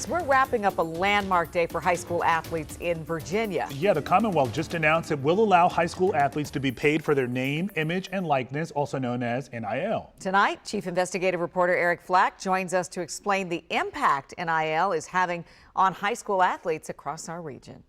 We're wrapping up a landmark day for high school athletes in Virginia. Yeah, the Commonwealth just announced it will allow high school athletes to be paid for their name, image, and likeness, also known as NIL. Tonight, Chief Investigative Reporter Eric Flack joins us to explain the impact NIL is having on high school athletes across our region.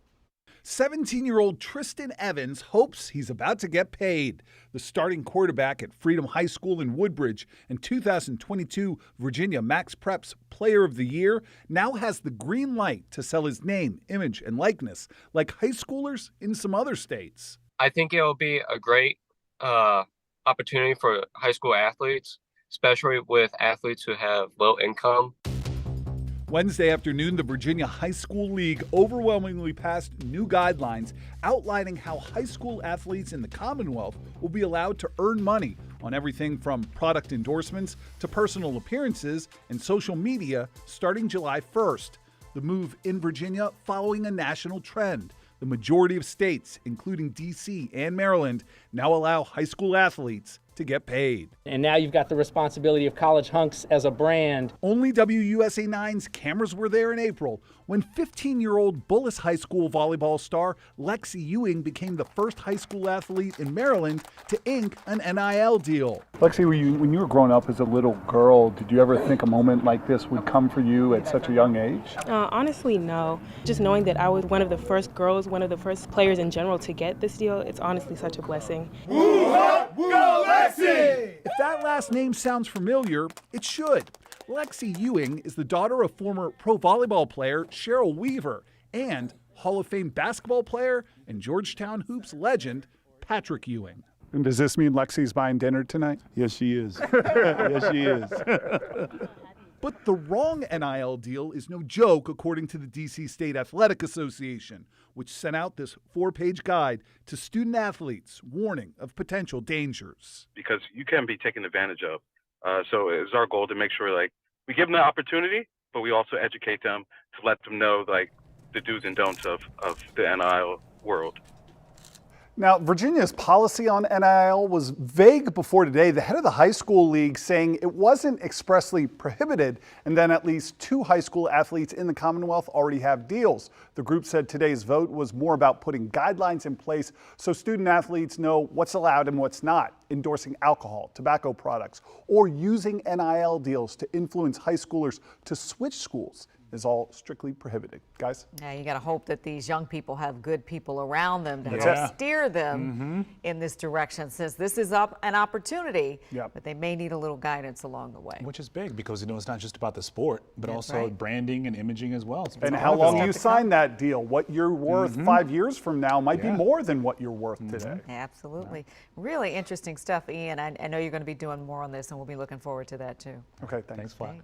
17-year-old Tristan Evans hopes he's about to get paid. The starting quarterback at Freedom High School in Woodbridge and 2022 Virginia Max Preps Player of the Year now has the green light to sell his name, image, and likeness like high schoolers in some other states. I think it'll be a great opportunity for high school athletes, especially with athletes who have low income. Wednesday afternoon, the Virginia High School League overwhelmingly passed new guidelines outlining how high school athletes in the Commonwealth will be allowed to earn money on everything from product endorsements to personal appearances and social media starting July 1st. The move in Virginia following a national trend. The majority of states, including D.C. and Maryland, now allow high school athletes to get paid. And now you've got the responsibility of College Hunks as a brand. Only WUSA 9's cameras were there in April when 15-year-old Bullis High School volleyball star Lexi Ewing became the first high school athlete in Maryland to ink an NIL deal. Lexi, when you were growing up as a little girl, did you ever think a moment like this would come for you at such a young age? Honestly, no. Just knowing that I was one of the first girls, one of the first players in general to get this deal, it's honestly such a blessing. Go Lexi! If that last name sounds familiar, it should. Lexi Ewing is the daughter of former pro volleyball player Cheryl Weaver and Hall of Fame basketball player and Georgetown Hoops legend Patrick Ewing. And does this mean Lexi's buying dinner tonight? Yes, she is. Yes, she is. But the wrong NIL deal is no joke, according to the D.C. State Athletic Association, which sent out this 4-page guide to student athletes warning of potential dangers. Because you can be taken advantage of. So it's our goal to make sure we give them the opportunity, but we also educate them to let them know the do's and don'ts of the NIL world. Now, Virginia's policy on NIL was vague before today. The head of the high school league saying it wasn't expressly prohibited, and then at least 2 high school athletes in the Commonwealth already have deals. The group said today's vote was more about putting guidelines in place so student athletes know what's allowed and what's not, endorsing alcohol, tobacco products, or using NIL deals to influence high schoolers to switch schools is all strictly prohibited. Guys? Yeah, you got to hope that these young people have good people around them to help steer them in this direction, since this is an opportunity, but they may need a little guidance along the way. Which is big because, it's not just about the sport, but also branding and imaging as well. And how long you sign that deal, what you're worth 5 years from now might be more than what you're worth today. Absolutely. Really interesting stuff, Ian. I know you're going to be doing more on this, and we'll be looking forward to that too. Okay, thanks. Thanks, Flack.